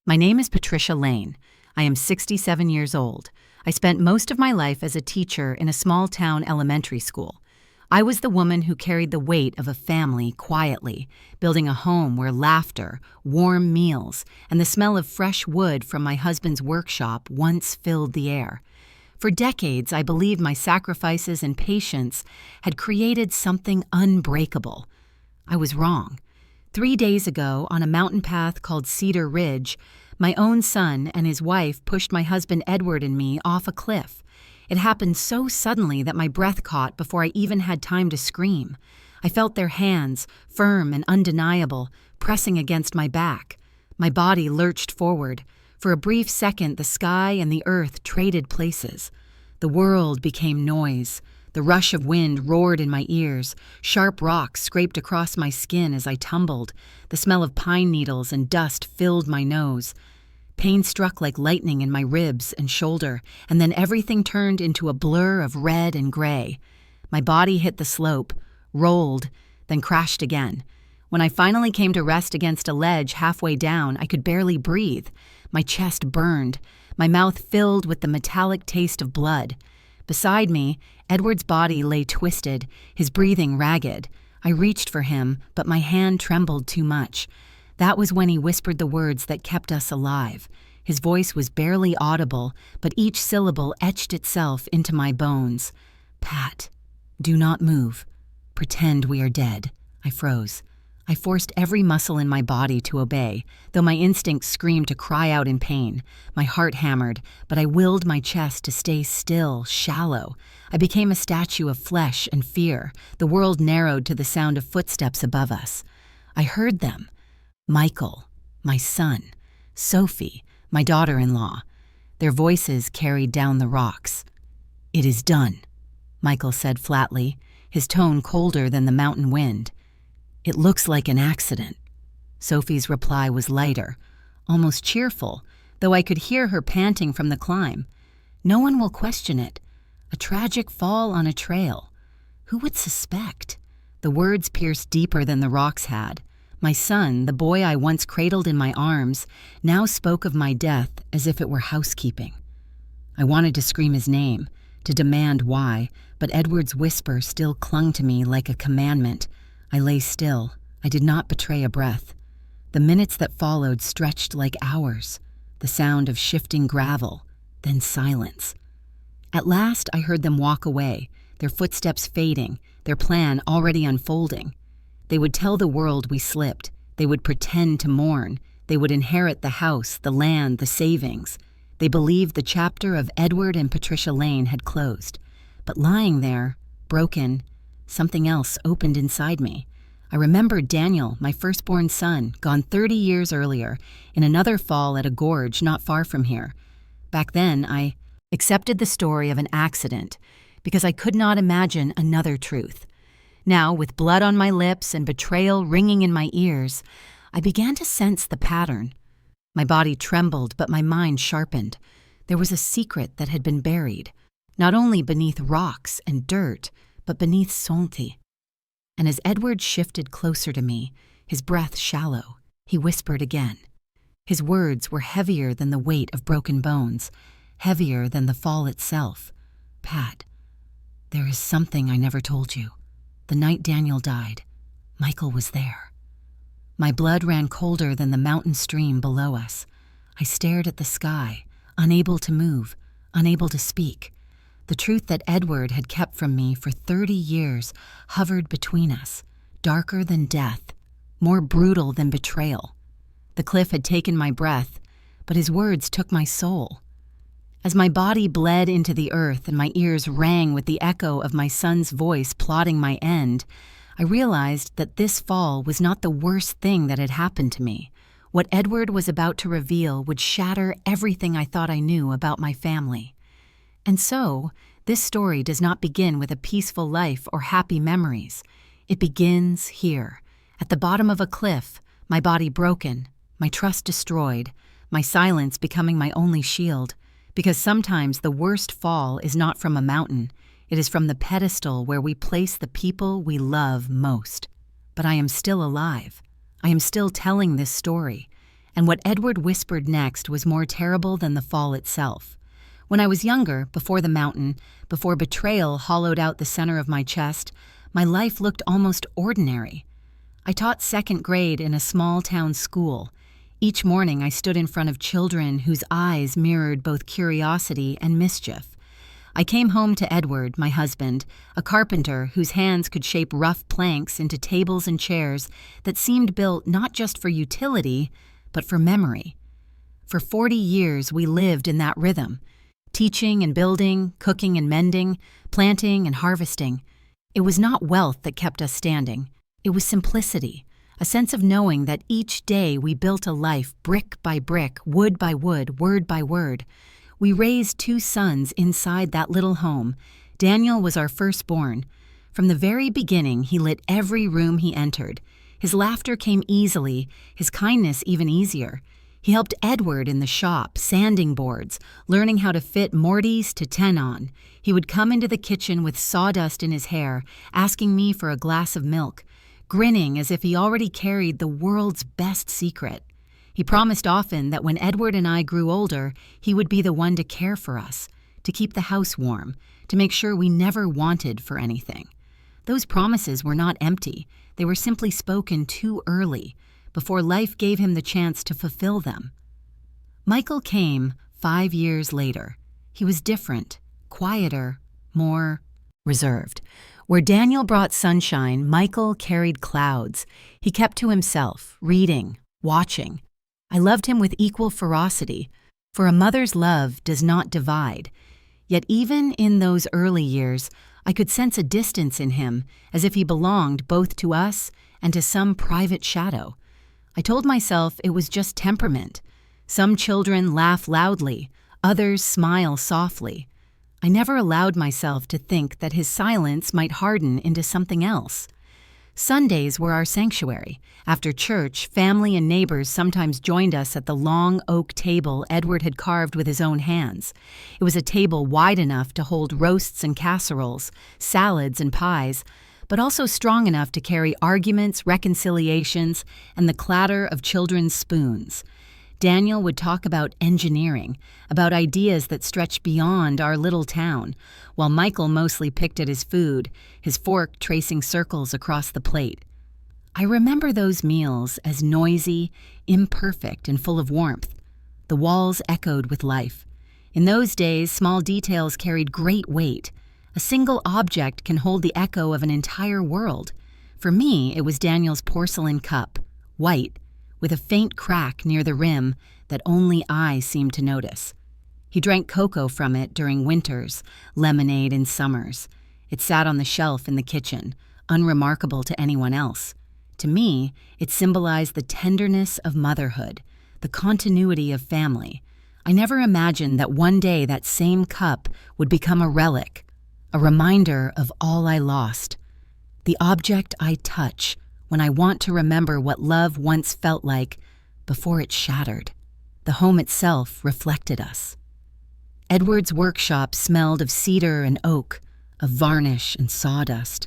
My name is Patricia Lane. I am 67 years old. I spent most of my life as a teacher in a small-town elementary school. I was the woman who carried the weight of a family quietly, building a home where laughter, warm meals, and the smell of fresh wood from my husband's workshop once filled the air. For decades, I believed my sacrifices and patience had created something unbreakable. I was wrong. 3 days ago, on a mountain path called Cedar Ridge, my own son and his wife pushed my husband Edward and me off a cliff. It happened so suddenly that my breath caught before I even had time to scream. I felt their hands, firm and undeniable, pressing against my back. My body lurched forward. For a brief second, the sky and the earth traded places. The world became noise. The rush of wind roared in my ears. Sharp rocks scraped across my skin as I tumbled. The smell of pine needles and dust filled my nose. Pain struck like lightning in my ribs and shoulder, and then everything turned into a blur of red and gray. My body hit the slope, rolled, then crashed again. When I finally came to rest against a ledge halfway down, I could barely breathe. My chest burned, my mouth filled with the metallic taste of blood. Beside me, Edward's body lay twisted, his breathing ragged. I reached for him, but my hand trembled too much. That was when he whispered the words that kept us alive. His voice was barely audible, but each syllable etched itself into my bones. "Pat, do not move. Pretend we are dead." I froze. I forced every muscle in my body to obey, though my instincts screamed to cry out in pain. My heart hammered, but I willed my chest to stay still, shallow. I became a statue of flesh and fear. The world narrowed to the sound of footsteps above us. I heard them. Michael, my son. Sophie, my daughter-in-law. Their voices carried down the rocks. "It is done," Michael said flatly, his tone colder than the mountain wind. "It looks like an accident." Sophie's reply was lighter, almost cheerful, though I could hear her panting from the climb. "No one will question it. A tragic fall on a trail. Who would suspect?" The words pierced deeper than the rocks had. My son, the boy I once cradled in my arms, now spoke of my death as if it were housekeeping. I wanted to scream his name, to demand why, but Edward's whisper still clung to me like a commandment. I lay still. I did not betray a breath. The minutes that followed stretched like hours, the sound of shifting gravel, then silence. At last I heard them walk away, their footsteps fading, their plan already unfolding. They would tell the world we slipped. They would pretend to mourn. They would inherit the house, the land, the savings. They believed the chapter of Edward and Patricia Lane had closed. But lying there, broken, something else opened inside me. I remembered Daniel, my firstborn son, gone 30 years earlier, in another fall at a gorge not far from here. Back then, I accepted the story of an accident because I could not imagine another truth. Now, with blood on my lips and betrayal ringing in my ears, I began to sense the pattern. My body trembled, but my mind sharpened. There was a secret that had been buried, not only beneath rocks and dirt, but beneath Santi. And as Edward shifted closer to me, his breath shallow, he whispered again. His words were heavier than the weight of broken bones, heavier than the fall itself. "Pat, there is something I never told you. The night Daniel died, Michael was there." My blood ran colder than the mountain stream below us. I stared at the sky, unable to move, unable to speak. The truth that Edward had kept from me for 30 years hovered between us, darker than death, more brutal than betrayal. The cliff had taken my breath, but his words took my soul. As my body bled into the earth and my ears rang with the echo of my son's voice plotting my end, I realized that this fall was not the worst thing that had happened to me. What Edward was about to reveal would shatter everything I thought I knew about my family. And so, this story does not begin with a peaceful life or happy memories. It begins here, at the bottom of a cliff, my body broken, my trust destroyed, my silence becoming my only shield. Because sometimes the worst fall is not from a mountain, it is from the pedestal where we place the people we love most. But I am still alive. I am still telling this story, and what Edward whispered next was more terrible than the fall itself. When I was younger, before the mountain, before betrayal hollowed out the center of my chest, my life looked almost ordinary. I taught second grade in a small-town school. Each morning I stood in front of children whose eyes mirrored both curiosity and mischief. I came home to Edward, my husband, a carpenter whose hands could shape rough planks into tables and chairs that seemed built not just for utility, but for memory. For 40 years we lived in that rhythm, teaching and building, cooking and mending, planting and harvesting. It was not wealth that kept us standing. It was simplicity, a sense of knowing that each day we built a life brick by brick, wood by wood, word by word. We raised 2 sons inside that little home. Daniel was our firstborn. From the very beginning, he lit every room he entered. His laughter came easily, his kindness even easier. He helped Edward in the shop, sanding boards, learning how to fit mortise to tenon. He would come into the kitchen with sawdust in his hair, asking me for a glass of milk, grinning as if he already carried the world's best secret. He promised often that when Edward and I grew older, he would be the one to care for us, to keep the house warm, to make sure we never wanted for anything. Those promises were not empty. They were simply spoken too early, before life gave him the chance to fulfill them. Michael came 5 years later. He was different, quieter, more reserved. Where Daniel brought sunshine, Michael carried clouds. He kept to himself, reading, watching. I loved him with equal ferocity, for a mother's love does not divide. Yet even in those early years, I could sense a distance in him, as if he belonged both to us and to some private shadow. I told myself it was just temperament. Some children laugh loudly, others smile softly. I never allowed myself to think that his silence might harden into something else. Sundays were our sanctuary. After church, family and neighbors sometimes joined us at the long oak table Edward had carved with his own hands. It was a table wide enough to hold roasts and casseroles, salads and pies, but also strong enough to carry arguments, reconciliations, and the clatter of children's spoons. Daniel would talk about engineering, about ideas that stretched beyond our little town, while Michael mostly picked at his food, his fork tracing circles across the plate. I remember those meals as noisy, imperfect, and full of warmth. The walls echoed with life. In those days, small details carried great weight. A single object can hold the echo of an entire world. For me, it was Daniel's porcelain cup, white, with a faint crack near the rim that only I seemed to notice. He drank cocoa from it during winters, lemonade in summers. It sat on the shelf in the kitchen, unremarkable to anyone else. To me, it symbolized the tenderness of motherhood, the continuity of family. I never imagined that one day that same cup would become a relic, a reminder of all I lost. The object I touch when I want to remember what love once felt like before it shattered. The home itself reflected us. Edward's workshop smelled of cedar and oak, of varnish and sawdust.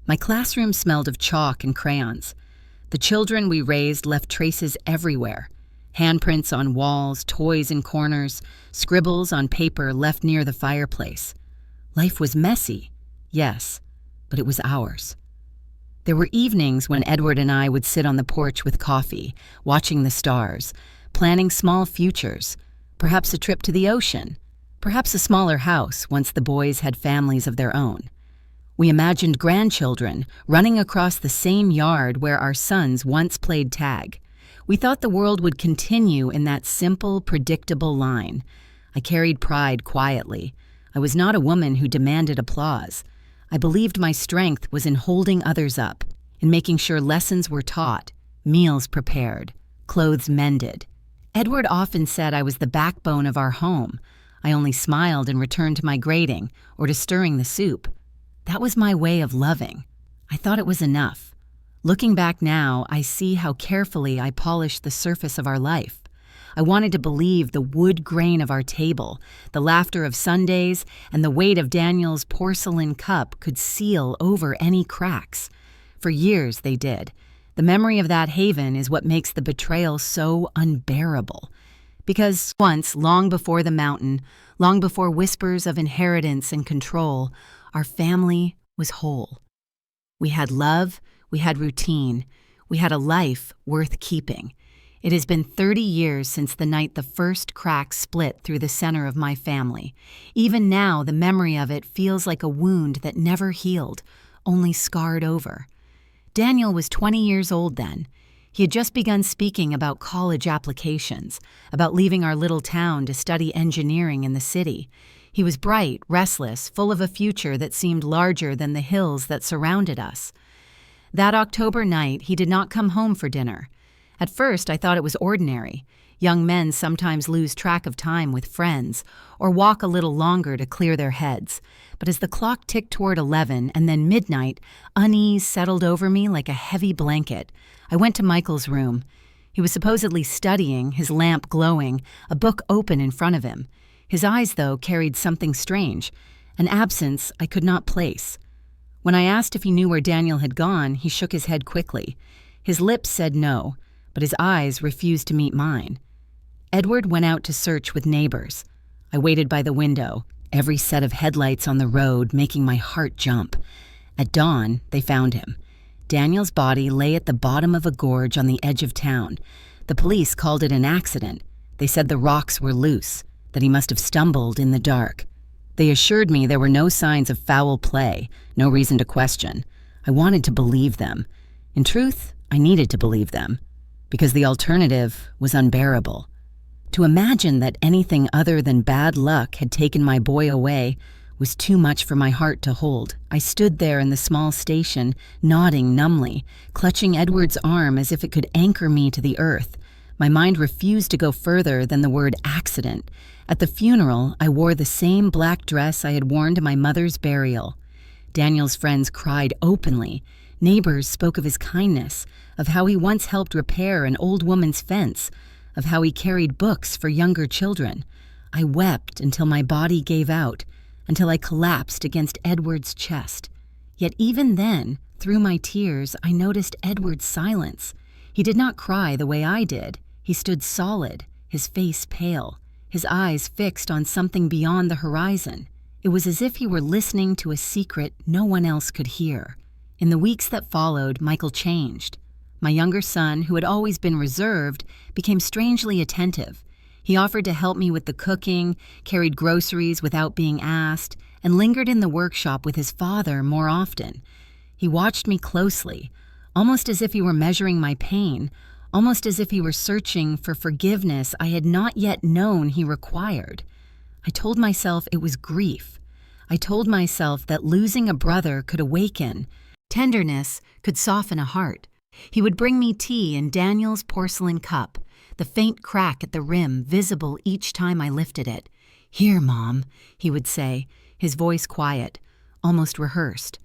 My classroom smelled of chalk and crayons. The children we raised left traces everywhere. Handprints on walls, toys in corners, scribbles on paper left near the fireplace. Life was messy, yes, but it was ours. There were evenings when Edward and I would sit on the porch with coffee, watching the stars, planning small futures, perhaps a trip to the ocean, perhaps a smaller house once the boys had families of their own. We imagined grandchildren running across the same yard where our sons once played tag. We thought the world would continue in that simple, predictable line. I carried pride quietly. I was not a woman who demanded applause. I believed my strength was in holding others up, in making sure lessons were taught, meals prepared, clothes mended. Edward often said I was the backbone of our home. I only smiled and returned to my grading or to stirring the soup. That was my way of loving. I thought it was enough. Looking back now, I see how carefully I polished the surface of our life. I wanted to believe the wood grain of our table, the laughter of Sundays, and the weight of Daniel's porcelain cup could seal over any cracks. For years they did. The memory of that haven is what makes the betrayal so unbearable. Because once, long before the mountain, long before whispers of inheritance and control, our family was whole. We had love, we had routine, we had a life worth keeping. It has been 30 years since the night the first crack split through the center of my family. Even now, the memory of it feels like a wound that never healed, only scarred over. Daniel was 20 years old then. He had just begun speaking about college applications, about leaving our little town to study engineering in the city. He was bright, restless, full of a future that seemed larger than the hills that surrounded us. That October night, he did not come home for dinner. At first, I thought it was ordinary. Young men sometimes lose track of time with friends or walk a little longer to clear their heads. But as the clock ticked toward 11 and then midnight, unease settled over me like a heavy blanket. I went to Michael's room. He was supposedly studying, his lamp glowing, a book open in front of him. His eyes, though, carried something strange, an absence I could not place. When I asked if he knew where Daniel had gone, he shook his head quickly. His lips said no, but his eyes refused to meet mine. Edward went out to search with neighbors. I waited by the window, every set of headlights on the road making my heart jump. At dawn, they found him. Daniel's body lay at the bottom of a gorge on the edge of town. The police called it an accident. They said the rocks were loose, that he must have stumbled in the dark. They assured me there were no signs of foul play, no reason to question. I wanted to believe them. In truth, I needed to believe them, because the alternative was unbearable. To imagine that anything other than bad luck had taken my boy away was too much for my heart to hold. I stood there in the small station, nodding numbly, clutching Edward's arm as if it could anchor me to the earth. My mind refused to go further than the word accident. At the funeral, I wore the same black dress I had worn to my mother's burial. Daniel's friends cried openly. Neighbors spoke of his kindness, of how he once helped repair an old woman's fence, of how he carried books for younger children. I wept until my body gave out, until I collapsed against Edward's chest. Yet even then, through my tears, I noticed Edward's silence. He did not cry the way I did. He stood solid, his face pale, his eyes fixed on something beyond the horizon. It was as if he were listening to a secret no one else could hear. In the weeks that followed, Michael changed. My younger son, who had always been reserved, became strangely attentive. He offered to help me with the cooking, carried groceries without being asked, and lingered in the workshop with his father more often. He watched me closely, almost as if he were measuring my pain, almost as if he were searching for forgiveness I had not yet known he required. I told myself it was grief. I told myself that losing a brother could awaken. Tenderness could soften a heart. He would bring me tea in Daniel's porcelain cup, the faint crack at the rim visible each time I lifted it. "Here, Mom," he would say, his voice quiet, almost rehearsed.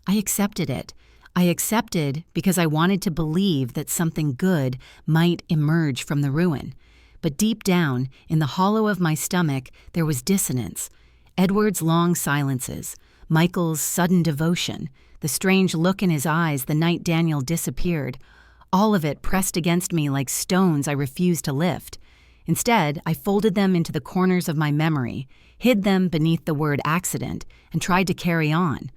I accepted it. I accepted because I wanted to believe that something good might emerge from the ruin. But deep down, in the hollow of my stomach, there was dissonance. Edward's long silences, Michael's sudden devotion, the strange look in his eyes the night Daniel disappeared, all of it pressed against me like stones I refused to lift. Instead, I folded them into the corners of my memory, hid them beneath the word accident, and tried to carry on.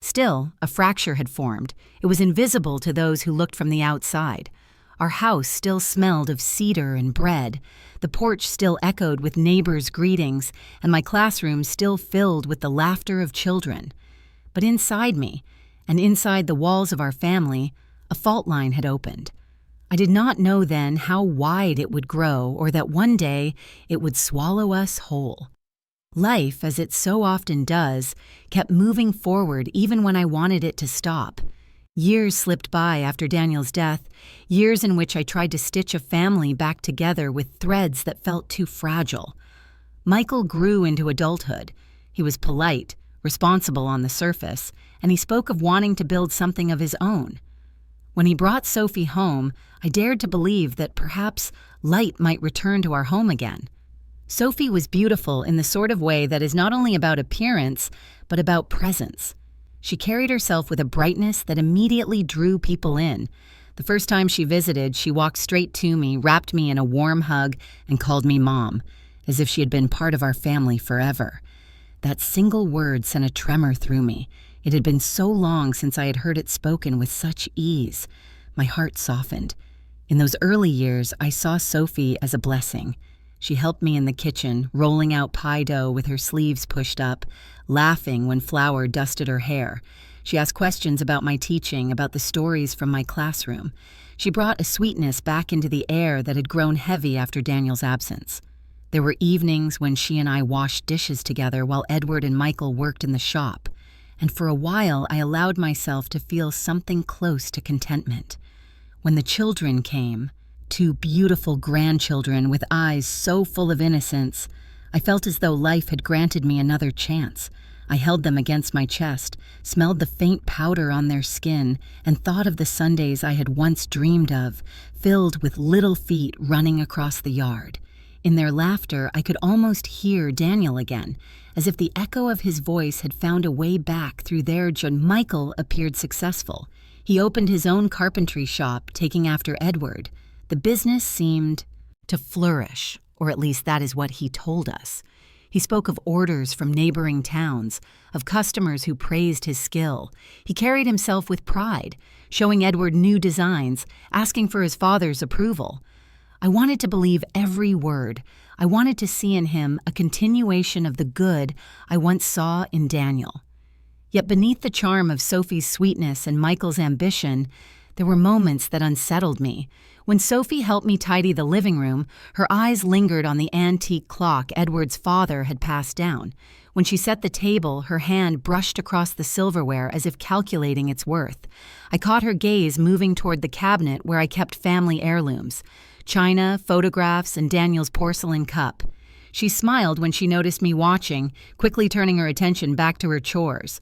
Still, a fracture had formed. It was invisible to those who looked from the outside. Our house still smelled of cedar and bread. The porch still echoed with neighbors' greetings, and my classroom still filled with the laughter of children. But inside me, and inside the walls of our family, a fault line had opened. I did not know then how wide it would grow or that one day it would swallow us whole. Life, as it so often does, kept moving forward even when I wanted it to stop. Years slipped by after Daniel's death, years in which I tried to stitch a family back together with threads that felt too fragile. Michael grew into adulthood. He was polite, responsible on the surface, and he spoke of wanting to build something of his own. When he brought Sophie home, I dared to believe that perhaps light might return to our home again. Sophie was beautiful in the sort of way that is not only about appearance, but about presence. She carried herself with a brightness that immediately drew people in. The first time she visited, she walked straight to me, wrapped me in a warm hug, and called me Mom, as if she had been part of our family forever. That single word sent a tremor through me. It had been so long since I had heard it spoken with such ease. My heart softened. In those early years, I saw Sophie as a blessing. She helped me in the kitchen, rolling out pie dough with her sleeves pushed up, laughing when flour dusted her hair. She asked questions about my teaching, about the stories from my classroom. She brought a sweetness back into the air that had grown heavy after Daniel's absence. There were evenings when she and I washed dishes together while Edward and Michael worked in the shop. And for a while, I allowed myself to feel something close to contentment. When the children came, 2 beautiful grandchildren with eyes so full of innocence, I felt as though life had granted me another chance. I held them against my chest, smelled the faint powder on their skin, and thought of the Sundays I had once dreamed of, filled with little feet running across the yard. In their laughter, I could almost hear Daniel again, as if the echo of his voice had found a way back through their Michael appeared successful. He opened his own carpentry shop, taking after Edward. The business seemed to flourish, or at least that is what he told us. He spoke of orders from neighboring towns, of customers who praised his skill. He carried himself with pride, showing Edward new designs, asking for his father's approval. I wanted to believe every word. I wanted to see in him a continuation of the good I once saw in Daniel. Yet beneath the charm of Sophie's sweetness and Michael's ambition, there were moments that unsettled me. When Sophie helped me tidy the living room, her eyes lingered on the antique clock Edward's father had passed down. When she set the table, her hand brushed across the silverware as if calculating its worth. I caught her gaze moving toward the cabinet where I kept family heirlooms, china, photographs, and Daniel's porcelain cup. She smiled when she noticed me watching, quickly turning her attention back to her chores.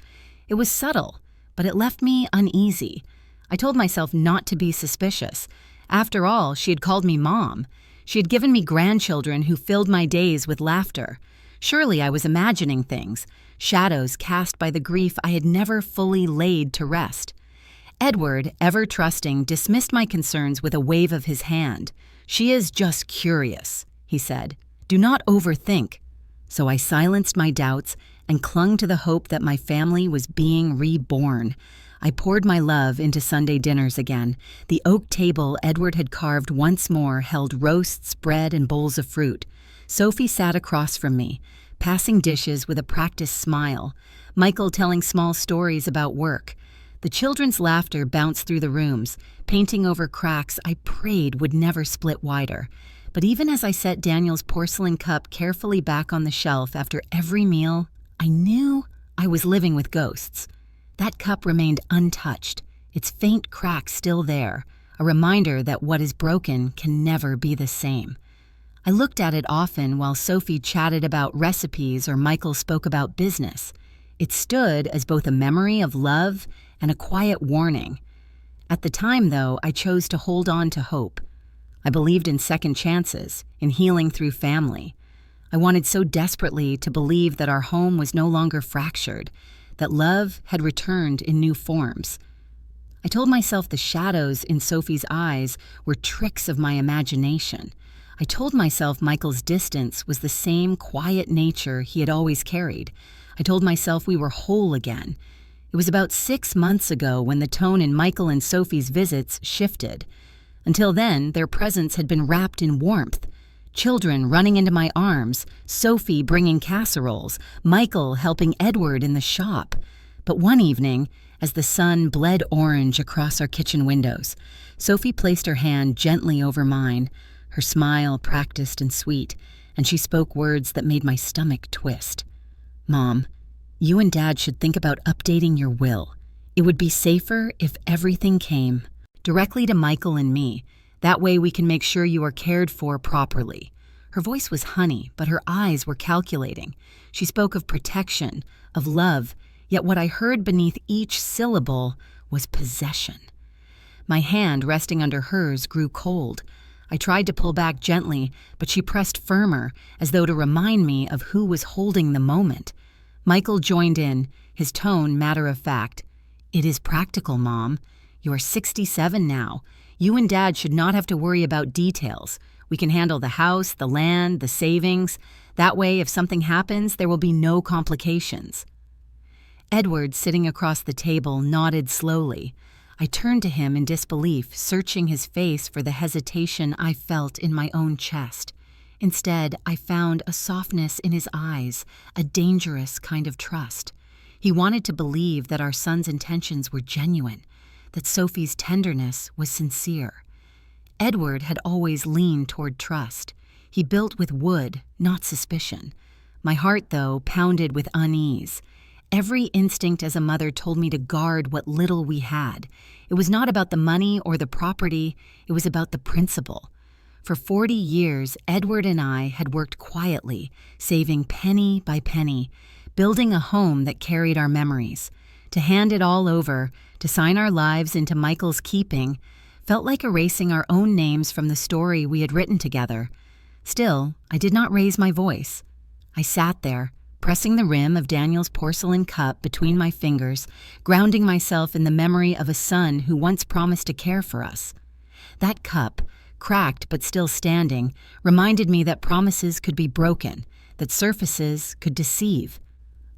It was subtle, but it left me uneasy. I told myself not to be suspicious. After all, she had called me Mom. She had given me grandchildren who filled my days with laughter. Surely I was imagining things, shadows cast by the grief I had never fully laid to rest. Edward, ever trusting, dismissed my concerns with a wave of his hand. "She is just curious," he said. "Do not overthink." So I silenced my doubts and clung to the hope that my family was being reborn. I poured my love into Sunday dinners again. The oak table Edward had carved once more held roasts, bread, and bowls of fruit. Sophie sat across from me, passing dishes with a practiced smile, Michael telling small stories about work. The children's laughter bounced through the rooms, painting over cracks I prayed would never split wider. But even as I set Daniel's porcelain cup carefully back on the shelf after every meal, I knew I was living with ghosts. That cup remained untouched, its faint crack still there, a reminder that what is broken can never be the same. I looked at it often while Sophie chatted about recipes or Michael spoke about business. It stood as both a memory of love and a quiet warning. At the time, though, I chose to hold on to hope. I believed in second chances, in healing through family. I wanted so desperately to believe that our home was no longer fractured, that love had returned in new forms. I told myself the shadows in Sophie's eyes were tricks of my imagination. I told myself Michael's distance was the same quiet nature he had always carried. I told myself we were whole again. It was about 6 months ago when the tone in Michael and Sophie's visits shifted. Until then, their presence had been wrapped in warmth. Children running into my arms, Sophie bringing casseroles, Michael helping Edward in the shop. But one evening, as the sun bled orange across our kitchen windows, Sophie placed her hand gently over mine, her smile practiced and sweet, and she spoke words that made my stomach twist. "Mom, you and Dad should think about updating your will. It would be safer if everything came directly to Michael and me. That way we can make sure you are cared for properly." Her voice was honey, but her eyes were calculating. She spoke of protection, of love, yet what I heard beneath each syllable was possession. My hand resting under hers grew cold. I tried to pull back gently, but she pressed firmer, as though to remind me of who was holding the moment. Michael joined in, his tone matter of fact. "It is practical, Mom. You're 67 now. You and Dad should not have to worry about details. We can handle the house, the land, the savings. That way, if something happens, there will be no complications." Edward, sitting across the table, nodded slowly. I turned to him in disbelief, searching his face for the hesitation I felt in my own chest. Instead, I found a softness in his eyes, a dangerous kind of trust. He wanted to believe that our son's intentions were genuine, that Sophie's tenderness was sincere. Edward had always leaned toward trust. He built with wood, not suspicion. My heart, though, pounded with unease. Every instinct as a mother told me to guard what little we had. It was not about the money or the property, it was about the principle. For 40 years, Edward and I had worked quietly, saving penny by penny, building a home that carried our memories. To hand it all over, to sign our lives into Michael's keeping, felt like erasing our own names from the story we had written together. Still, I did not raise my voice. I sat there, pressing the rim of Daniel's porcelain cup between my fingers, grounding myself in the memory of a son who once promised to care for us. That cup, cracked but still standing, reminded me that promises could be broken, that surfaces could deceive.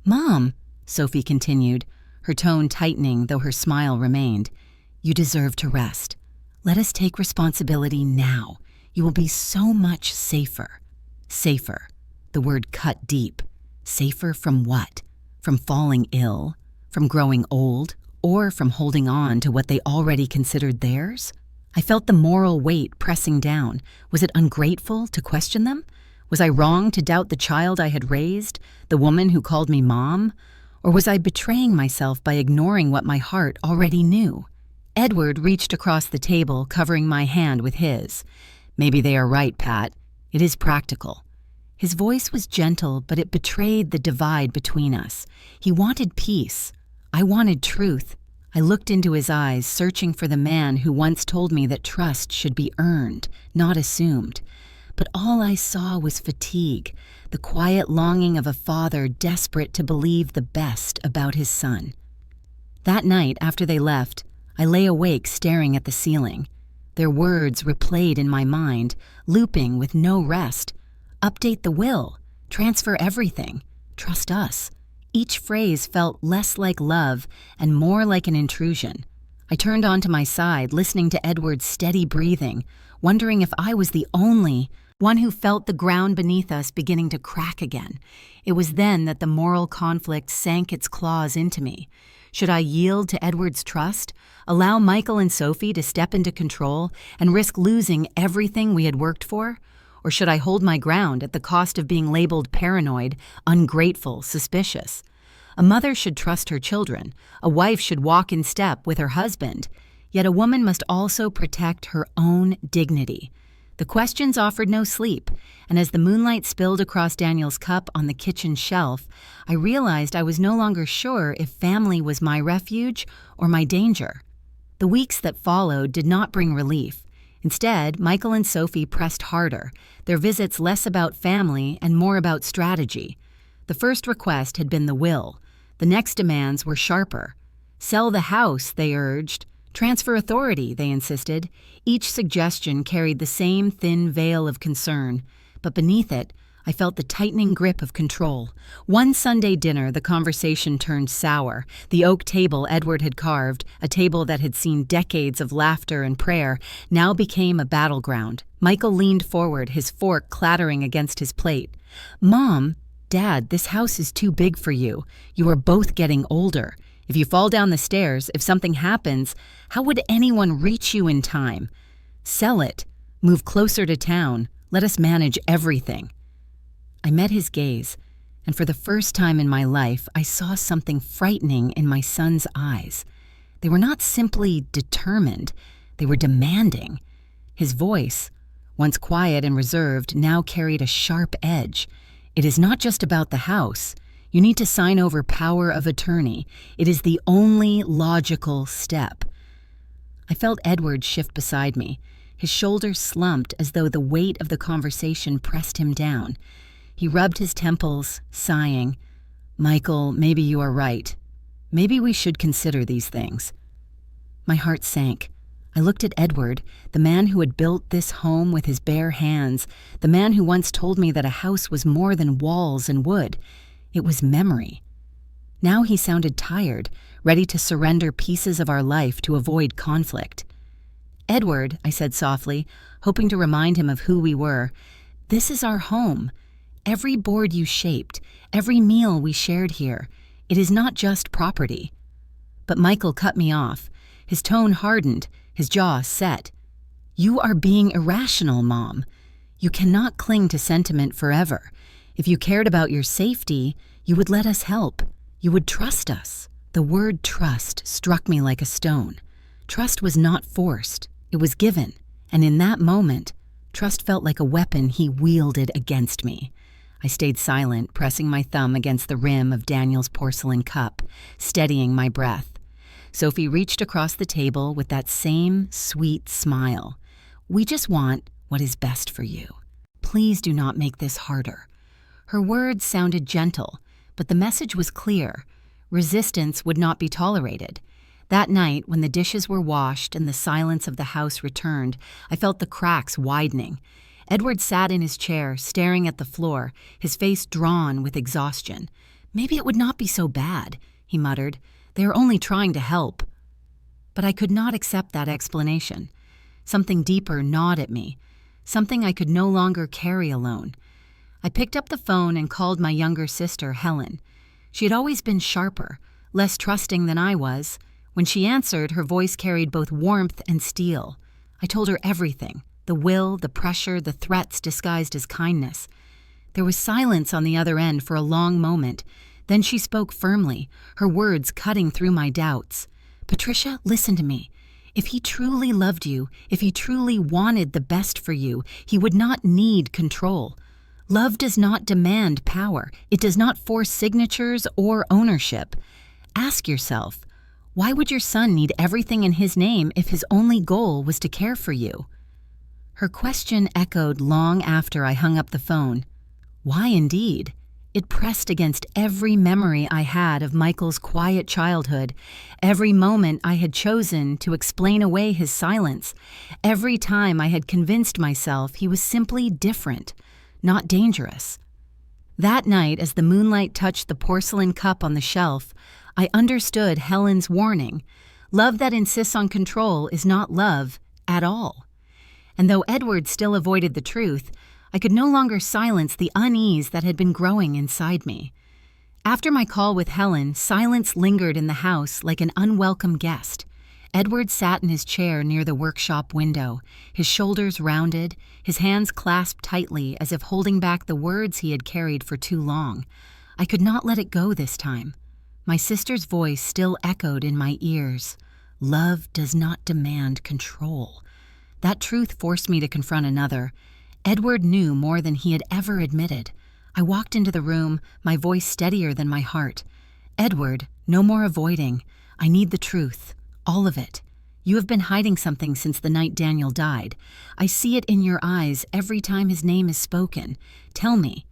"Mom," Sophie continued, her tone tightening though her smile remained, "you deserve to rest. Let us take responsibility now. You will be so much safer." Safer. The word cut deep. Safer from what? From falling ill? From growing old? Or from holding on to what they already considered theirs? I felt the moral weight pressing down. Was it ungrateful to question them? Was I wrong to doubt the child I had raised, the woman who called me Mom? Or was I betraying myself by ignoring what my heart already knew? Edward reached across the table, covering my hand with his. "Maybe they are right, Pat. It is practical." His voice was gentle, but it betrayed the divide between us. He wanted peace. I wanted truth. I looked into his eyes, searching for the man who once told me that trust should be earned, not assumed. But all I saw was fatigue, the quiet longing of a father desperate to believe the best about his son. That night, after they left, I lay awake staring at the ceiling. Their words replayed in my mind, looping with no rest. Update the will. Transfer everything. Trust us. Each phrase felt less like love and more like an intrusion. I turned onto my side, listening to Edward's steady breathing, wondering if I was the only one who felt the ground beneath us beginning to crack again. It was then that the moral conflict sank its claws into me. Should I yield to Edward's trust, allow Michael and Sophie to step into control, and risk losing everything we had worked for? Or should I hold my ground at the cost of being labeled paranoid, ungrateful, suspicious? A mother should trust her children. A wife should walk in step with her husband. Yet a woman must also protect her own dignity. The questions offered no sleep, and as the moonlight spilled across Daniel's cup on the kitchen shelf, I realized I was no longer sure if family was my refuge or my danger. The weeks that followed did not bring relief. Instead, Michael and Sophie pressed harder, their visits less about family and more about strategy. The first request had been the will. The next demands were sharper. Sell the house, they urged. Transfer authority, they insisted. Each suggestion carried the same thin veil of concern, but beneath it, I felt the tightening grip of control. One Sunday dinner, the conversation turned sour. The oak table Edward had carved, a table that had seen decades of laughter and prayer, now became a battleground. Michael leaned forward, his fork clattering against his plate. "Mom, Dad, this house is too big for you. You are both getting older. If you fall down the stairs, if something happens, how would anyone reach you in time? Sell it. Move closer to town. Let us manage everything." I met his gaze, and for the first time in my life, I saw something frightening in my son's eyes. They were not simply determined, they were demanding. His voice, once quiet and reserved, now carried a sharp edge. "It is not just about the house. You need to sign over power of attorney. It is the only logical step." I felt Edward shift beside me. His shoulders slumped as though the weight of the conversation pressed him down. He rubbed his temples, sighing. "Michael, maybe you are right, Maybe we should consider these things." My heart sank. I looked at Edward, the man who had built this home with his bare hands, the man who once told me that a house was more than walls and wood. It was memory. Now he sounded tired, ready to surrender pieces of our life to avoid conflict. "Edward," I said softly, hoping to remind him of who we were, "this is our home. Every board you shaped, every meal we shared here, it is not just property." But Michael cut me off. His tone hardened, his jaw set. "You are being irrational, Mom. You cannot cling to sentiment forever. If you cared about your safety, you would let us help. You would trust us." The word trust struck me like a stone. Trust was not forced. It was given. And in that moment, trust felt like a weapon he wielded against me. I stayed silent, pressing my thumb against the rim of Daniel's porcelain cup, steadying my breath. Sophie reached across the table with that same sweet smile. "We just want what is best for you. Please do not make this harder." Her words sounded gentle, but the message was clear. Resistance would not be tolerated. That night, when the dishes were washed and the silence of the house returned, I felt the cracks widening. Edward sat in his chair, staring at the floor, his face drawn with exhaustion. "Maybe it would not be so bad," he muttered. "They are only trying to help." But I could not accept that explanation. Something deeper gnawed at me, something I could no longer carry alone. I picked up the phone and called my younger sister, Helen. She had always been sharper, less trusting than I was. When she answered, her voice carried both warmth and steel. I told her everything, the will, the pressure, the threats disguised as kindness. There was silence on the other end for a long moment. Then she spoke firmly, her words cutting through my doubts. "Patricia, listen to me. If he truly loved you, if he truly wanted the best for you, he would not need control. Love does not demand power. It does not force signatures or ownership. Ask yourself, why would your son need everything in his name if his only goal was to care for you?" Her question echoed long after I hung up the phone. Why indeed? It pressed against every memory I had of Michael's quiet childhood, every moment I had chosen to explain away his silence, every time I had convinced myself he was simply different, not dangerous. That night, as the moonlight touched the porcelain cup on the shelf, I understood Helen's warning. Love that insists on control is not love at all. And though Edward still avoided the truth, I could no longer silence the unease that had been growing inside me. After my call with Helen, silence lingered in the house like an unwelcome guest. Edward sat in his chair near the workshop window, his shoulders rounded, his hands clasped tightly as if holding back the words he had carried for too long. I could not let it go this time. My sister's voice still echoed in my ears. Love does not demand control. That truth forced me to confront another. Edward knew more than he had ever admitted. I walked into the room, my voice steadier than my heart. "Edward, no more avoiding. I need the truth. All of it. You have been hiding something since the night Daniel died. I see it in your eyes every time his name is spoken. Tell me."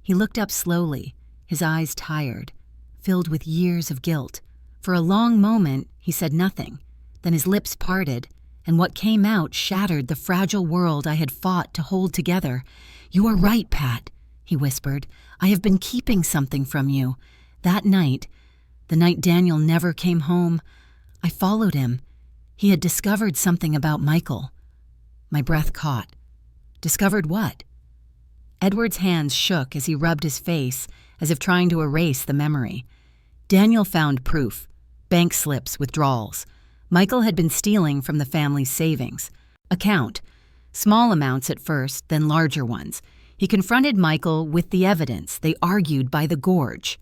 He looked up slowly, his eyes tired, filled with years of guilt. For a long moment, he said nothing. Then his lips parted, and what came out shattered the fragile world I had fought to hold together. "You are right, Pat," he whispered. "I have been keeping something from you. That night, the night Daniel never came home, I followed him. He had discovered something about Michael." My breath caught. Discovered what? Edward's hands shook as he rubbed his face, as if trying to erase the memory. Daniel found proof. Bank slips, withdrawals. Michael had been stealing from the family's savings. Account. Small amounts at first, then larger ones. He confronted Michael with the evidence. They argued by the gorge.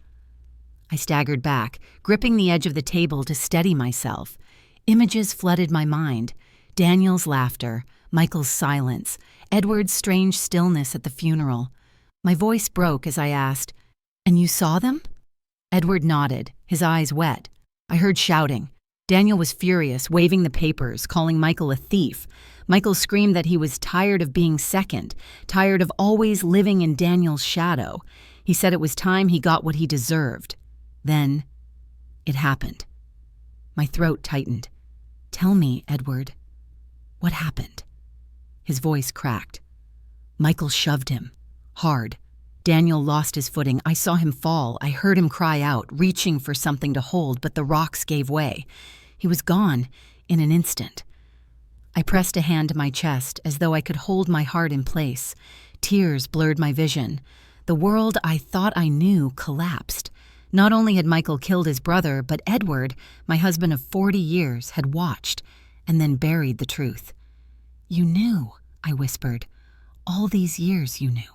I staggered back, gripping the edge of the table to steady myself. Images flooded my mind. Daniel's laughter, Michael's silence, Edward's strange stillness at the funeral. My voice broke as I asked, "And you saw them?" Edward nodded, his eyes wet. I heard shouting. Daniel was furious, waving the papers, calling Michael a thief. Michael screamed that he was tired of being second, tired of always living in Daniel's shadow. He said it was time he got what he deserved. Then, It happened. My throat tightened. "Tell me, Edward. What happened?" His voice cracked. "Michael shoved him. Hard. Daniel lost his footing. I saw him fall. I heard him cry out, reaching for something to hold, but the rocks gave way. He was gone in an instant." I pressed a hand to my chest as though I could hold my heart in place. Tears blurred my vision. The world I thought I knew collapsed. Not only had Michael killed his brother, but Edward, my husband of 40 years, had watched and then buried the truth. "You knew," I whispered. "All these years you knew."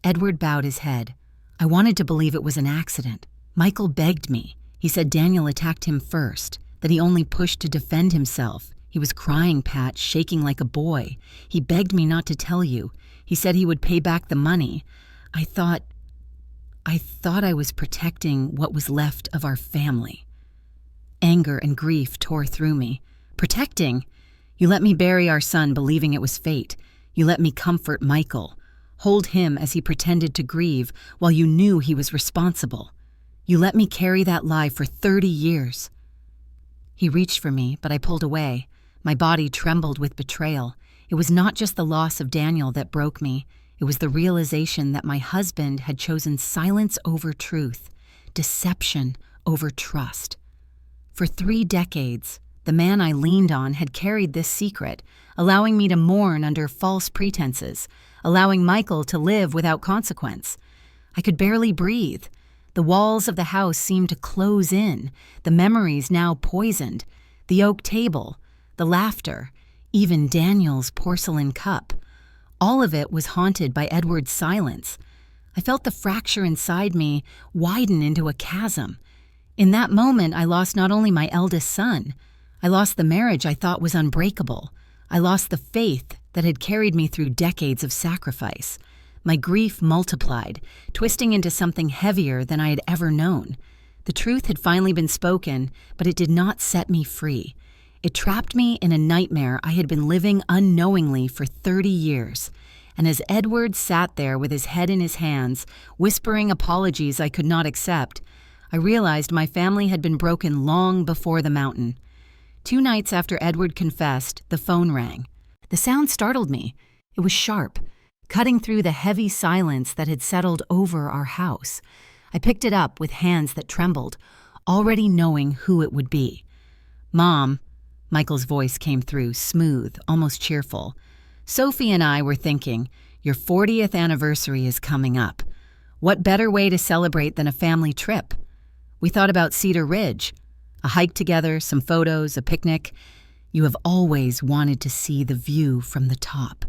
Edward bowed his head. I wanted to believe it was an accident. Michael begged me. He said Daniel attacked him first, that he only pushed to defend himself. He was crying, Pat, shaking like a boy. He begged me not to tell you. He said he would pay back the money. I thought I was protecting what was left of our family. Anger and grief tore through me. Protecting? You let me bury our son believing it was fate. You let me comfort Michael, hold him as he pretended to grieve while you knew he was responsible. You let me carry that lie for 30 years. He reached for me, but I pulled away. My body trembled with betrayal. It was not just the loss of Daniel that broke me. It was the realization that my husband had chosen silence over truth, deception over trust. For 3 decades, the man I leaned on had carried this secret, allowing me to mourn under false pretenses, allowing Michael to live without consequence. I could barely breathe. The walls of the house seemed to close in, the memories now poisoned, the oak table, the laughter, even Daniel's porcelain cup. All of it was haunted by Edward's silence. I felt the fracture inside me widen into a chasm. In that moment, I lost not only my eldest son, I lost the marriage I thought was unbreakable. I lost the faith that had carried me through decades of sacrifice. My grief multiplied, twisting into something heavier than I had ever known. The truth had finally been spoken, but it did not set me free. It trapped me in a nightmare I had been living unknowingly for 30 years. And as Edward sat there with his head in his hands, whispering apologies I could not accept, I realized my family had been broken long before the mountain. 2 nights after Edward confessed, the phone rang. The sound startled me. It was sharp, cutting through the heavy silence that had settled over our house. I picked it up with hands that trembled, already knowing who it would be. "Mom," Michael's voice came through, smooth, almost cheerful. "Sophie and I were thinking, your 40th anniversary is coming up. What better way to celebrate than a family trip? We thought about Cedar Ridge. A hike together, some photos, a picnic. You have always wanted to see the view from the top."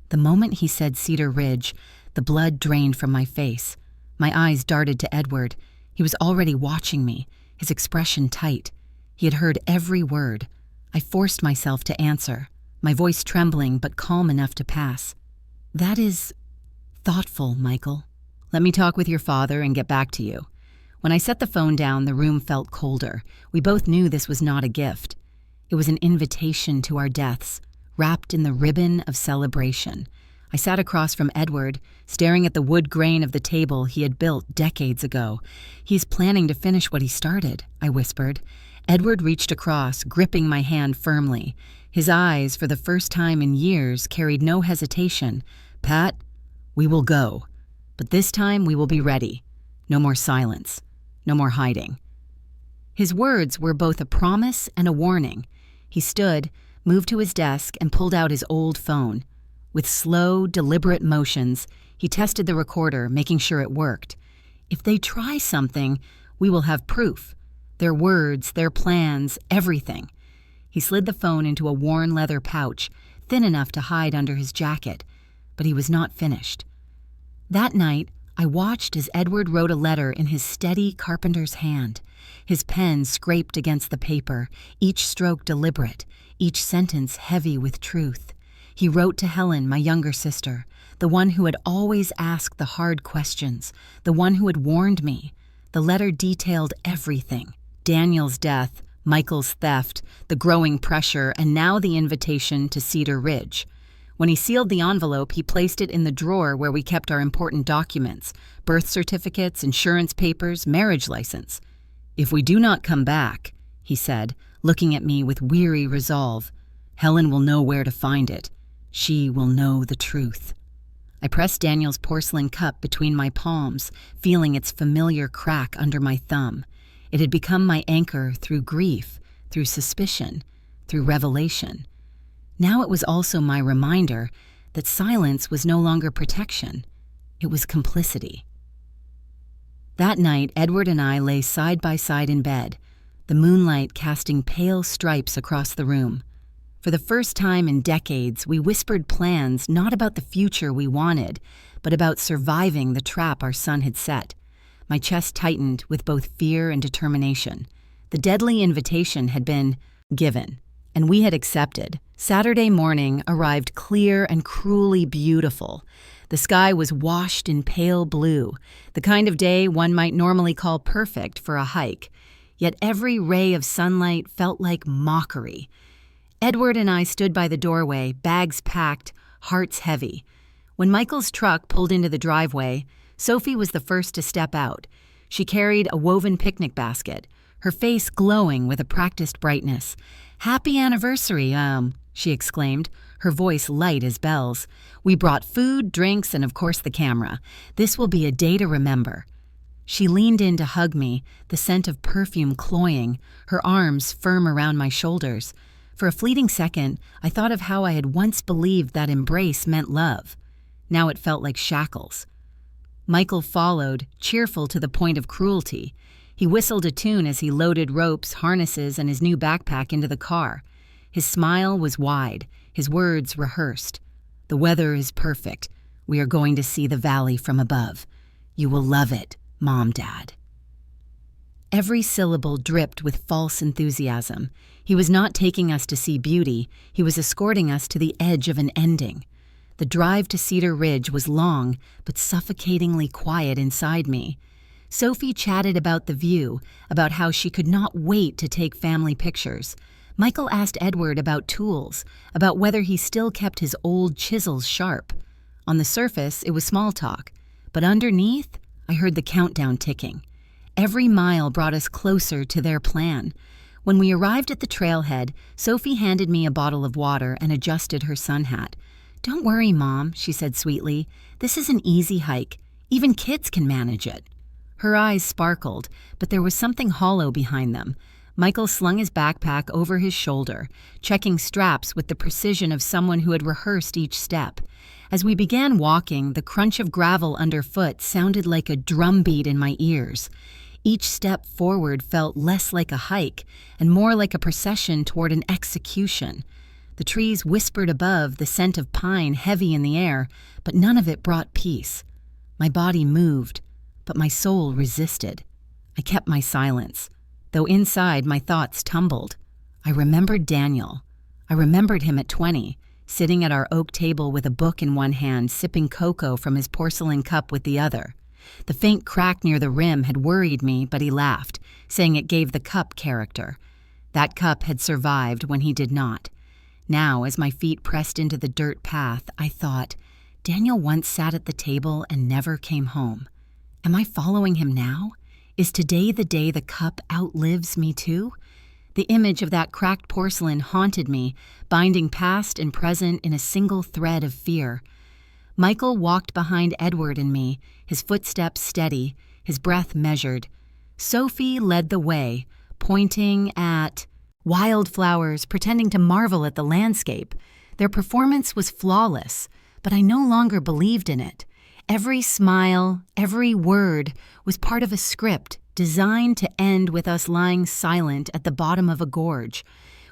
The moment he said Cedar Ridge, the blood drained from my face. My eyes darted to Edward. He was already watching me, his expression tight. He had heard every word. I forced myself to answer, my voice trembling but calm enough to pass. "That is thoughtful, Michael. Let me talk with your father and get back to you." When I set the phone down, the room felt colder. We both knew this was not a gift. It was an invitation to our deaths, wrapped in the ribbon of celebration. I sat across from Edward, staring at the wood grain of the table he had built decades ago. "He's planning to finish what he started," I whispered. Edward reached across, gripping my hand firmly. His eyes, for the first time in years, carried no hesitation. "Pat, we will go. But this time we will be ready. No more silence. No more hiding." His words were both a promise and a warning. He stood, moved to his desk, and pulled out his old phone. With slow, deliberate motions, he tested the recorder, making sure it worked. "If they try something, we will have proof. Their words, their plans, everything." He slid the phone into a worn leather pouch, thin enough to hide under his jacket, but he was not finished. That night, I watched as Edward wrote a letter in his steady carpenter's hand. His pen scraped against the paper, each stroke deliberate, each sentence heavy with truth. He wrote to Helen, my younger sister, the one who had always asked the hard questions, the one who had warned me. The letter detailed everything: Daniel's death, Michael's theft, the growing pressure, and now the invitation to Cedar Ridge. When he sealed the envelope, he placed it in the drawer where we kept our important documents: birth certificates, insurance papers, marriage license. "If we do not come back," he said, looking at me with weary resolve, "Helen will know where to find it. She will know the truth." I pressed Daniel's porcelain cup between my palms, feeling its familiar crack under my thumb. It had become my anchor through grief, through suspicion, through revelation. Now it was also my reminder that silence was no longer protection. It was complicity. That night, Edward and I lay side by side in bed, the moonlight casting pale stripes across the room. For the first time in decades, we whispered plans not about the future we wanted, but about surviving the trap our son had set. My chest tightened with both fear and determination. The deadly invitation had been given, and we had accepted. Saturday morning arrived clear and cruelly beautiful. The sky was washed in pale blue, the kind of day one might normally call perfect for a hike. Yet every ray of sunlight felt like mockery. Edward and I stood by the doorway, bags packed, hearts heavy. When Michael's truck pulled into the driveway, Sophie was the first to step out. She carried a woven picnic basket, her face glowing with a practiced brightness. "Happy anniversary, she exclaimed, her voice light as bells. "We brought food, drinks, and of course the camera. This will be a day to remember." She leaned in to hug me, the scent of perfume cloying, her arms firm around my shoulders. For a fleeting second, I thought of how I had once believed that embrace meant love. Now it felt like shackles. Michael followed, cheerful to the point of cruelty. He whistled a tune as he loaded ropes, harnesses, and his new backpack into the car. His smile was wide, his words rehearsed. "The weather is perfect. We are going to see the valley from above. You will love it, Mom, Dad." Every syllable dripped with false enthusiasm. He was not taking us to see beauty, he was escorting us to the edge of an ending. The drive to Cedar Ridge was long, but suffocatingly quiet inside me. Sophie chatted about the view, about how she could not wait to take family pictures. Michael asked Edward about tools, about whether he still kept his old chisels sharp. On the surface, it was small talk, but underneath, I heard the countdown ticking. Every mile brought us closer to their plan. When we arrived at the trailhead, Sophie handed me a bottle of water and adjusted her sun hat. "Don't worry, Mom," she said sweetly. "This is an easy hike. Even kids can manage it." Her eyes sparkled, but there was something hollow behind them. Michael slung his backpack over his shoulder, checking straps with the precision of someone who had rehearsed each step. As we began walking, the crunch of gravel underfoot sounded like a drumbeat in my ears. Each step forward felt less like a hike and more like a procession toward an execution. The trees whispered above, the scent of pine heavy in the air, but none of it brought peace. My body moved, but my soul resisted. I kept my silence, though inside my thoughts tumbled. I remembered Daniel. I remembered him at 20, sitting at our oak table with a book in one hand, sipping cocoa from his porcelain cup with the other. The faint crack near the rim had worried me, but he laughed, saying it gave the cup character. That cup had survived when he did not. Now, as my feet pressed into the dirt path, I thought, Daniel once sat at the table and never came home. Am I following him now? Is today the day the cup outlives me too? The image of that cracked porcelain haunted me, binding past and present in a single thread of fear. Michael walked behind Edward and me, his footsteps steady, his breath measured. Sophie led the way, pointing at wildflowers, pretending to marvel at the landscape. Their performance was flawless, but I no longer believed in it. Every smile, every word was part of a script designed to end with us lying silent at the bottom of a gorge.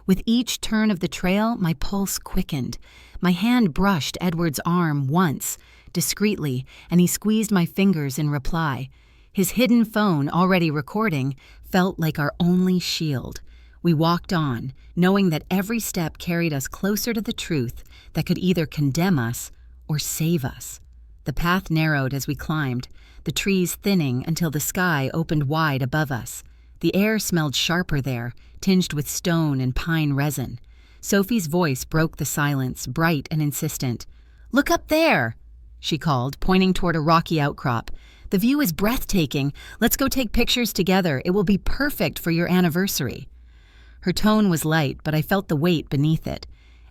With each turn of the trail, my pulse quickened. My hand brushed Edward's arm once, discreetly, and he squeezed my fingers in reply. His hidden phone, already recording, felt like our only shield. We walked on, knowing that every step carried us closer to the truth that could either condemn us or save us. The path narrowed as we climbed, the trees thinning until the sky opened wide above us. The air smelled sharper there, tinged with stone and pine resin. Sophie's voice broke the silence, bright and insistent. "Look up there!" she called, pointing toward a rocky outcrop. The view is breathtaking. Let's go take pictures together. It will be perfect for your anniversary." Her tone was light, but I felt the weight beneath it.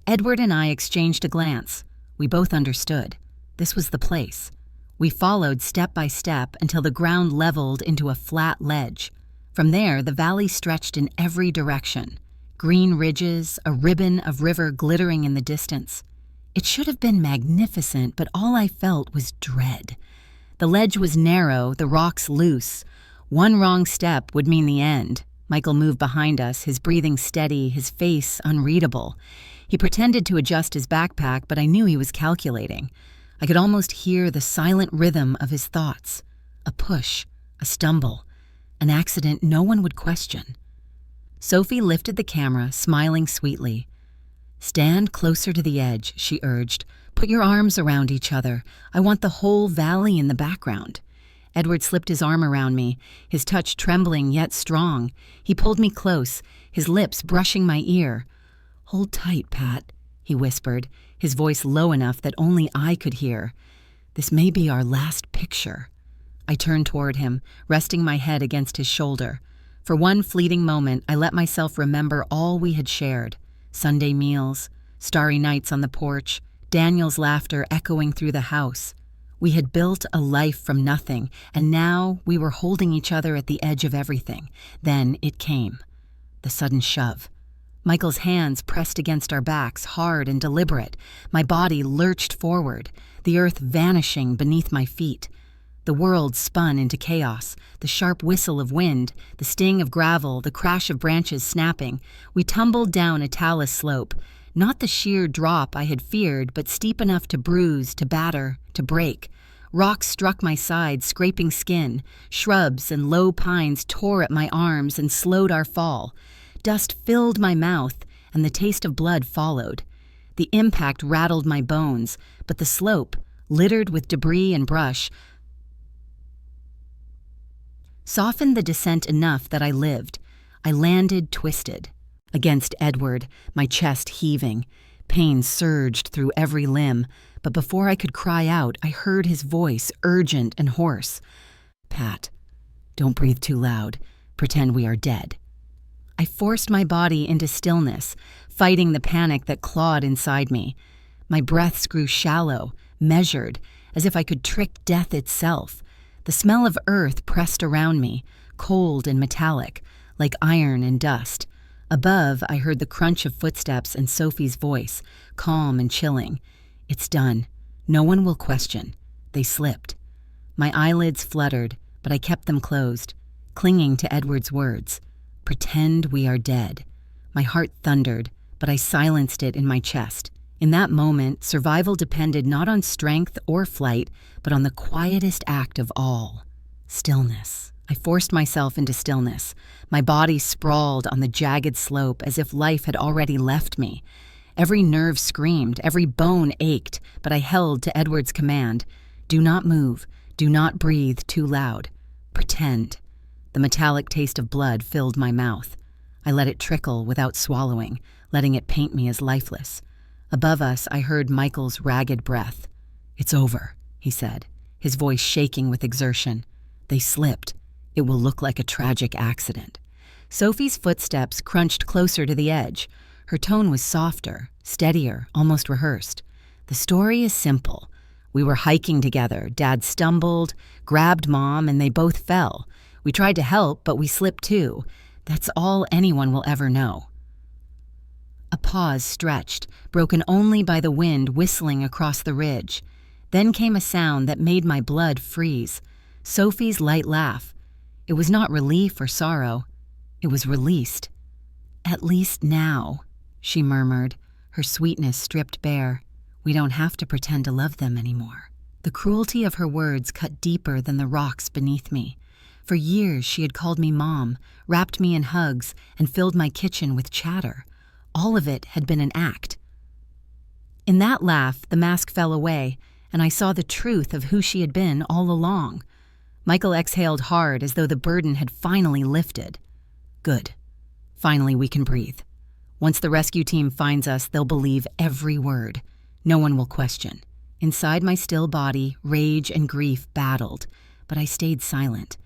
Edward and I exchanged a glance. We both understood. This was the place. We followed step by step until the ground leveled into a flat ledge. From there, the valley stretched in every direction. Green ridges, a ribbon of river glittering in the distance. It should have been magnificent, but all I felt was dread. The ledge was narrow, the rocks loose. One wrong step would mean the end. Michael moved behind us, his breathing steady, his face unreadable. He pretended to adjust his backpack, but I knew he was calculating. I could almost hear the silent rhythm of his thoughts. A push, a stumble, an accident no one would question. Sophie lifted the camera, smiling sweetly. "Stand closer to the edge," she urged. "Put your arms around each other. I want the whole valley in the background." Edward slipped his arm around me, his touch trembling yet strong. He pulled me close, his lips brushing my ear. "Hold tight, Pat," he whispered, his voice low enough that only I could hear. "This may be our last picture." I turned toward him, resting my head against his shoulder. For one fleeting moment, I let myself remember all we had shared. Sunday meals, starry nights on the porch, Daniel's laughter echoing through the house. We had built a life from nothing, and now we were holding each other at the edge of everything. Then it came. The sudden shove. Michael's hands pressed against our backs, hard and deliberate. My body lurched forward, the earth vanishing beneath my feet. The world spun into chaos, the sharp whistle of wind, the sting of gravel, the crash of branches snapping. We tumbled down a talus slope, not the sheer drop I had feared, but steep enough to bruise, to batter, to break. Rocks struck my side, scraping skin. Shrubs and low pines tore at my arms and slowed our fall. Dust filled my mouth, and the taste of blood followed. The impact rattled my bones, but the slope, littered with debris and brush, softened the descent enough that I lived. I landed twisted. Against Edward, my chest heaving. Pain surged through every limb, but before I could cry out, I heard his voice, urgent and hoarse. "Pat, don't breathe too loud. Pretend we are dead." I forced my body into stillness, fighting the panic that clawed inside me. My breaths grew shallow, measured, as if I could trick death itself. The smell of earth pressed around me, cold and metallic, like iron and dust. Above, I heard the crunch of footsteps and Sophie's voice, calm and chilling. "It's done. No one will question." They slipped. My eyelids fluttered, but I kept them closed, clinging to Edward's words. "Pretend we are dead." My heart thundered, but I silenced it in my chest. In that moment, survival depended not on strength or flight, but on the quietest act of all, stillness. I forced myself into stillness. My body sprawled on the jagged slope as if life had already left me. Every nerve screamed, every bone ached, but I held to Edward's command. "Do not move. Do not breathe too loud. Pretend." The metallic taste of blood filled my mouth. I let it trickle without swallowing, letting it paint me as lifeless. Above us, I heard Michael's ragged breath. "It's over," he said, his voice shaking with exertion. "They slipped. It will look like a tragic accident." Sophie's footsteps crunched closer to the edge. Her tone was softer, steadier, almost rehearsed. "The story is simple. We were hiking together. Dad stumbled, grabbed Mom, and they both fell. We tried to help, but we slipped too. That's all anyone will ever know." A pause stretched, broken only by the wind whistling across the ridge. Then came a sound that made my blood freeze. Sophie's light laugh. It was not relief or sorrow. It was released. "At least now," she murmured, her sweetness stripped bare. "We don't have to pretend to love them anymore." The cruelty of her words cut deeper than the rocks beneath me. For years she had called me Mom, wrapped me in hugs, and filled my kitchen with chatter. All of it had been an act. In that laugh, the mask fell away, and I saw the truth of who she had been all along. Michael exhaled hard as though the burden had finally lifted. "Good. Finally we can breathe. Once the rescue team finds us, they'll believe every word. No one will question." Inside my still body, rage and grief battled. but I stayed silent.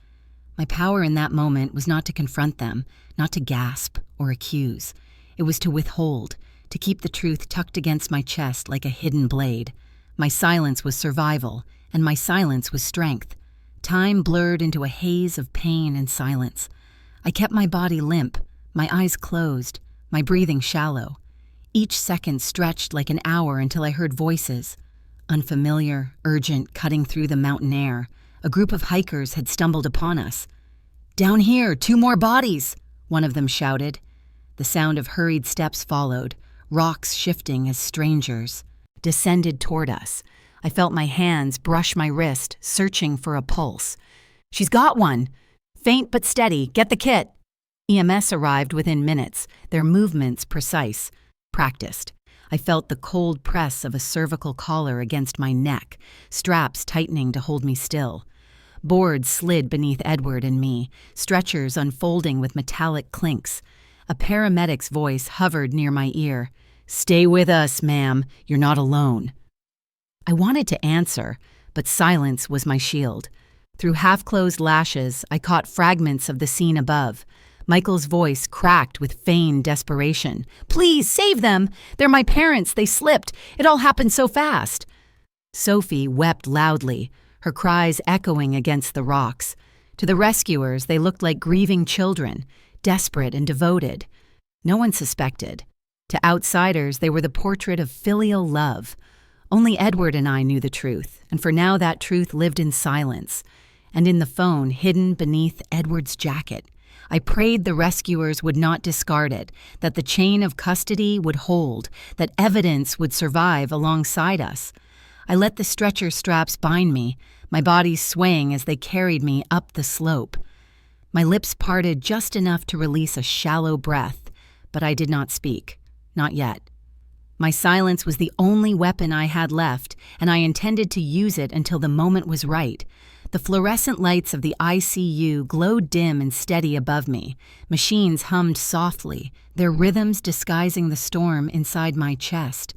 My power in that moment was not to confront them, not to gasp or accuse. It was to withhold, to keep the truth tucked against my chest like a hidden blade. My silence was survival, and my silence was strength. Time blurred into a haze of pain and silence. I kept my body limp, my eyes closed, my breathing shallow. Each second stretched like an hour until I heard voices. Unfamiliar, urgent, cutting through the mountain air. A group of hikers had stumbled upon us. "Down here, 2 more bodies," one of them shouted. The sound of hurried steps followed, rocks shifting as strangers descended toward us. I felt my hands brush my wrist, searching for a pulse. "She's got one! Faint but steady, get the kit!" EMS arrived within minutes, their movements precise, practiced. I felt the cold press of a cervical collar against my neck, straps tightening to hold me still. Boards slid beneath Edward and me, stretchers unfolding with metallic clinks. A paramedic's voice hovered near my ear. "Stay with us, ma'am. You're not alone." I wanted to answer, but silence was my shield. Through half-closed lashes, I caught fragments of the scene above. Michael's voice cracked with feigned desperation. "Please, save them! They're my parents. They slipped. It all happened so fast." Sophie wept loudly, her cries echoing against the rocks. To the rescuers, they looked like grieving children, desperate and devoted. No one suspected. To outsiders, they were the portrait of filial love. Only Edward and I knew the truth, and for now that truth lived in silence. And in the phone, hidden beneath Edward's jacket, I prayed the rescuers would not discard it, that the chain of custody would hold, that evidence would survive alongside us. I let the stretcher straps bind me, my body swaying as they carried me up the slope. My lips parted just enough to release a shallow breath, but I did not speak. Not yet. My silence was the only weapon I had left, and I intended to use it until the moment was right. The fluorescent lights of the ICU glowed dim and steady above me. Machines hummed softly, their rhythms disguising the storm inside my chest.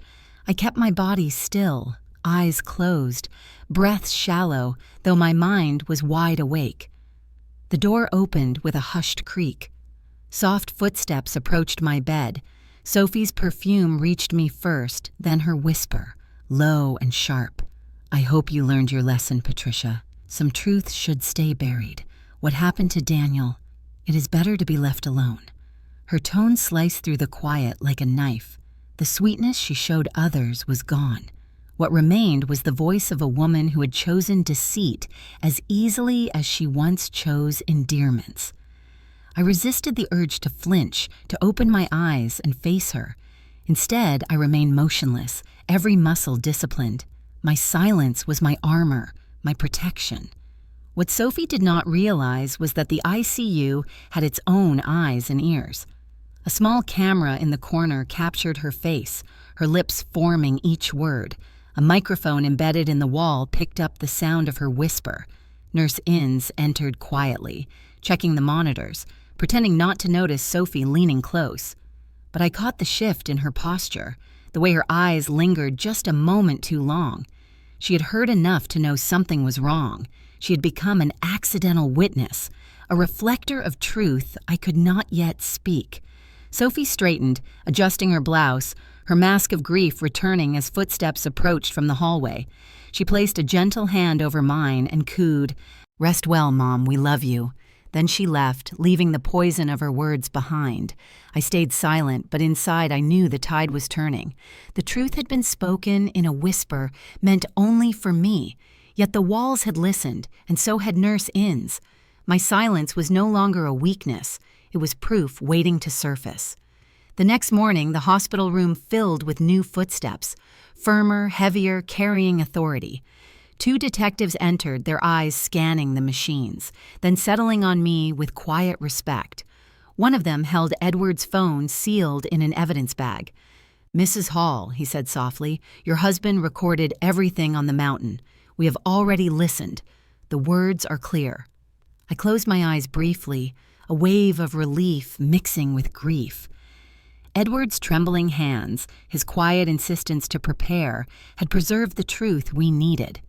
I kept my body still, eyes closed, breath shallow, though my mind was wide awake. The door opened with a hushed creak. Soft footsteps approached my bed. Sophie's perfume reached me first, then her whisper, low and sharp. "I hope you learned your lesson, Patricia. Some truth should stay buried. What happened to Daniel? It is better to be left alone." Her tone sliced through the quiet like a knife. The sweetness she showed others was gone. What remained was the voice of a woman who had chosen deceit as easily as she once chose endearments. I resisted the urge to flinch, to open my eyes and face her. Instead, I remained motionless, every muscle disciplined. My silence was my armor, my protection. What Sophie did not realize was that the ICU had its own eyes and ears. A small camera in the corner captured her face, her lips forming each word. A microphone embedded in the wall picked up the sound of her whisper. Nurse Innes entered quietly, checking the monitors, pretending not to notice Sophie leaning close. But I caught the shift in her posture, the way her eyes lingered just a moment too long. She had heard enough to know something was wrong. She had become an accidental witness, a reflector of truth I could not yet speak. Sophie straightened, adjusting her blouse, her mask of grief returning as footsteps approached from the hallway. She placed a gentle hand over mine and cooed, "Rest well, Mom, we love you." Then she left, leaving the poison of her words behind. I stayed silent, but inside I knew the tide was turning. The truth had been spoken in a whisper meant only for me, yet the walls had listened, and so had Nurse Innes. My silence was no longer a weakness. It was proof waiting to surface. The next morning, the hospital room filled with new footsteps, firmer, heavier, carrying authority. 2 detectives entered, their eyes scanning the machines, then settling on me with quiet respect. One of them held Edward's phone sealed in an evidence bag. "Mrs. Hall," he said softly, "your husband recorded everything on the mountain. We have already listened. The words are clear." I closed my eyes briefly, a wave of relief mixing with grief. Edward's trembling hands, his quiet insistence to prepare, had preserved the truth we needed.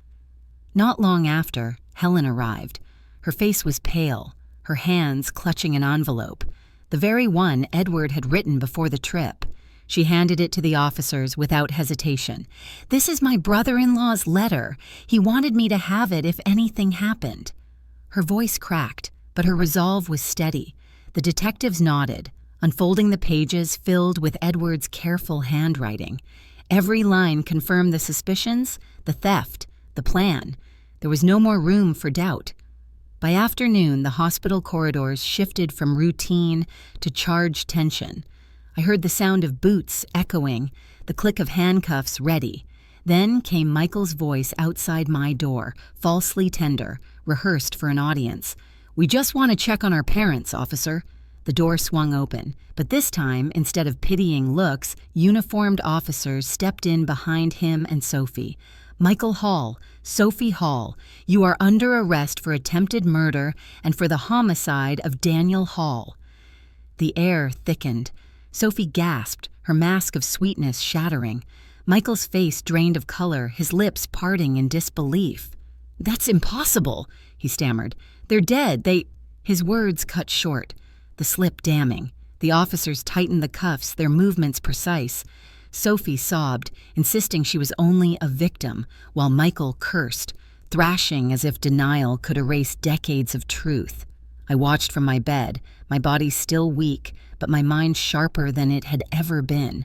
Not long after, Helen arrived. Her face was pale, her hands clutching an envelope, the very one Edward had written before the trip. She handed it to the officers without hesitation. "This is my brother-in-law's letter. He wanted me to have it if anything happened." Her voice cracked, but her resolve was steady. The detectives nodded, unfolding the pages filled with Edward's careful handwriting. Every line confirmed the suspicions, the theft, the plan. There was no more room for doubt. By afternoon, the hospital corridors shifted from routine to charged tension. I heard the sound of boots echoing, the click of handcuffs ready. Then came Michael's voice outside my door, falsely tender, rehearsed for an audience. "We just want to check on our parents, officer." The door swung open, but this time, instead of pitying looks, uniformed officers stepped in behind him and Sophie. "Michael Hall, Sophie Hall, you are under arrest for attempted murder and for the homicide of Daniel Hall." The air thickened. Sophie gasped, her mask of sweetness shattering. Michael's face drained of color, his lips parting in disbelief. "That's impossible," he stammered. "They're dead, His words cut short, the slip damning. The officers tightened the cuffs, their movements precise. Sophie sobbed, insisting she was only a victim, while Michael cursed, thrashing as if denial could erase decades of truth. I watched from my bed, my body still weak, but my mind sharper than it had ever been.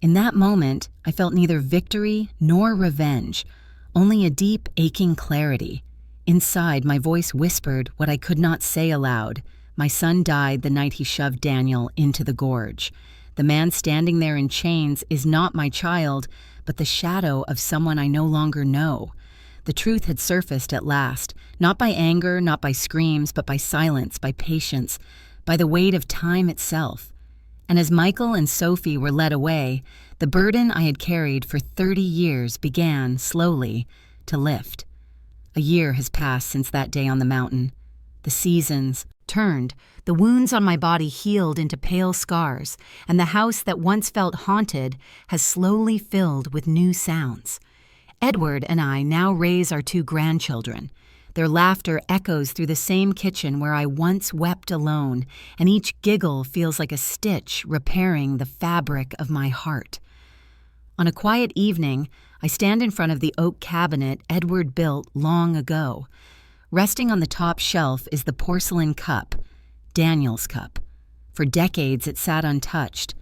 In that moment, I felt neither victory nor revenge, only a deep, aching clarity. Inside, my voice whispered what I could not say aloud. My son died the night he shoved Daniel into the gorge. The man standing there in chains is not my child, but the shadow of someone I no longer know. The truth had surfaced at last, not by anger, not by screams, but by silence, by patience, by the weight of time itself. And as Michael and Sophie were led away, the burden I had carried for 30 years began, slowly, to lift. A year has passed since that day on the mountain. The seasons turned, the wounds on my body healed into pale scars, and the house that once felt haunted has slowly filled with new sounds. Edward and I now raise our 2 grandchildren. Their laughter echoes through the same kitchen where I once wept alone, and each giggle feels like a stitch repairing the fabric of my heart. On a quiet evening, I stand in front of the oak cabinet Edward built long ago. Resting on the top shelf is the porcelain cup, Daniel's cup. For decades it sat untouched,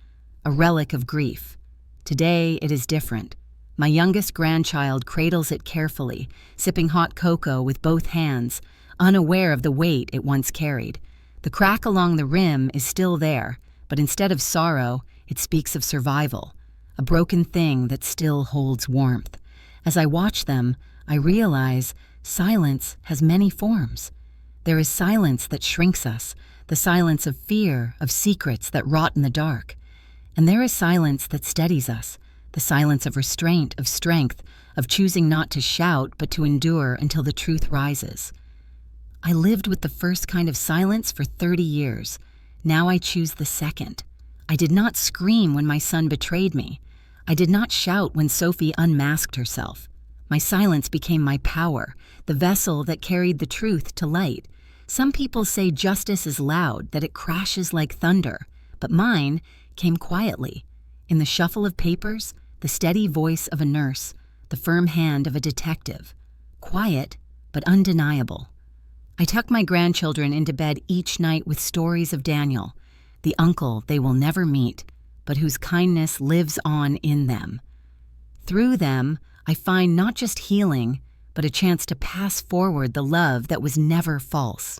a relic of grief. Today it is different. My youngest grandchild cradles it carefully, sipping hot cocoa with both hands, unaware of the weight it once carried. The crack along the rim is still there, but instead of sorrow, it speaks of survival, a broken thing that still holds warmth. As I watch them, I realize silence has many forms. There is silence that shrinks us, the silence of fear, of secrets that rot in the dark. And there is silence that steadies us, the silence of restraint, of strength, of choosing not to shout but to endure until the truth rises. I lived with the first kind of silence for 30 years. Now I choose the second. I did not scream when my son betrayed me. I did not shout when Sophie unmasked herself. My silence became my power, the vessel that carried the truth to light. Some people say justice is loud, that it crashes like thunder, but mine came quietly. In the shuffle of papers, the steady voice of a nurse, the firm hand of a detective. Quiet, but undeniable. I tuck my grandchildren into bed each night with stories of Daniel, the uncle they will never meet, but whose kindness lives on in them. Through them, I find not just healing, but a chance to pass forward the love that was never false.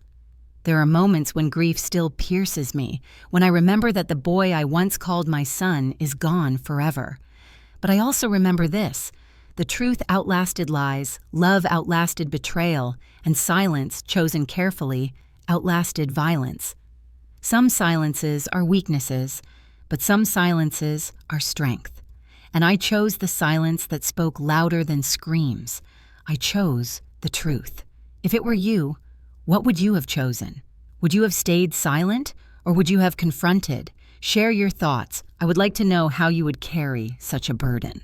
There are moments when grief still pierces me, when I remember that the boy I once called my son is gone forever. But I also remember this: the truth outlasted lies, love outlasted betrayal, and silence, chosen carefully, outlasted violence. Some silences are weaknesses, but some silences are strength. And I chose the silence that spoke louder than screams. I chose the truth. If it were you, what would you have chosen? Would you have stayed silent, or would you have confronted? Share your thoughts. I would like to know how you would carry such a burden.